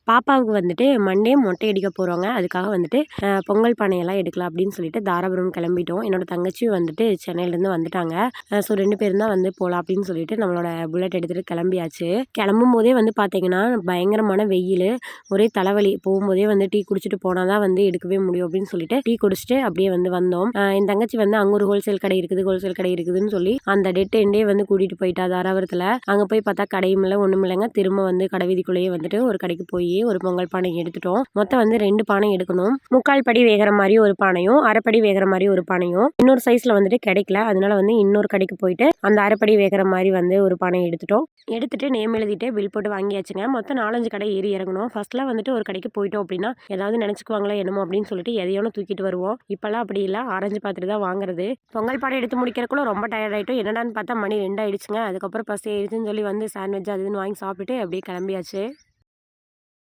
பாப்பாவுக்கு வந்துட்டு மண்டே மொட்டை அடிக்க போகிறோங்க. அதுக்காக வந்துட்டு பொங்கல் பானையெல்லாம் எடுக்கலாம் அப்படின்னு சொல்லிட்டு தாராபுரம் கிளம்பிட்டோம். என்னோட தங்கச்சியும் வந்துட்டு சென்னையிலேருந்து வந்துட்டாங்க. ஸோ 2 பேரும் தான் வந்து போகலாம் அப்படின்னு சொல்லிட்டு நம்மளோட புல்லட் எடுத்துகிட்டு கிளம்பியாச்சு. கிளம்பும் போதே வந்து பார்த்தீங்கன்னா பயங்கரமான வெயில், ஒரே தலைவலி. போகும்போதே வந்து டீ குடிச்சிட்டு போனால் தான் வந்து எடுக்கவே முடியும் அப்படின்னு சொல்லிட்டு டீ குடிச்சிட்டு அப்படியே வந்து வந்தோம். என் தங்கச்சி வந்து அங்கே ஒரு ஹோல்சேல் கடை இருக்குதுன்னு சொல்லி அந்த டெட் எண்டே வந்து கூட்டிகிட்டு போயிட்டா தாராபுரத்தில். அங்கே போய் பார்த்தா கடையும் இல்லை ஒன்றும் இல்லைங்க. திரும்ப வந்து கடை வீதிக்குள்ளேயே வந்துட்டு ஒரு கடைக்கு போய் ஒரு பொங்கல் பானை எடுத்துட்டோம். மொத்தம் வந்து 2 பானை எடுக்கணும். 3/4 படி வேகிற மாதிரி ஒரு பானையும், அரைப்படி வேகிற மாதிரி ஒரு பானையும். இன்னொரு சைஸ்ல வந்துட்டு கிடைக்கல. அதனால வந்து இன்னொரு கடைக்கு போயிட்டு அந்த அரைப்படி வேகிற மாதிரி வந்து ஒரு பானை எடுத்துட்டு நேம் எழுதிட்டு பில் போட்டு வாங்கியாச்சுங்க. மொத்தம் 4-5 கடை ஏறி இறங்கணும். ஃபர்ஸ்ட்லாம் வந்துட்டு ஒரு கடைக்கு போயிட்டோம் அப்படின்னா ஏதாவது நினைச்சுக்குவாங்களா என்னமோ அப்படின்னு சொல்லிட்டு எதையோன்னு தூக்கிட்டு வருவோம். இப்பெல்லாம் அப்படி இல்லை, ஆரஞ்சு பார்த்துட்டு தான் வாங்குறது. பொங்கல் பானை எடுத்து முடிக்கிறக்குள்ள ரொம்ப டயர்ட் ஆயிட்டோம். என்னடான்னு பார்த்தா மணி 2 ஆயிடுச்சுங்க. அதுக்கப்புறம் பசி ஆயிடுச்சுன்னு சொல்லி வந்து சாண்ட்விச் அது இதுன்னு வாங்கி சாப்பிட்டுட்டு அப்படியே கிளம்பியாச்சு.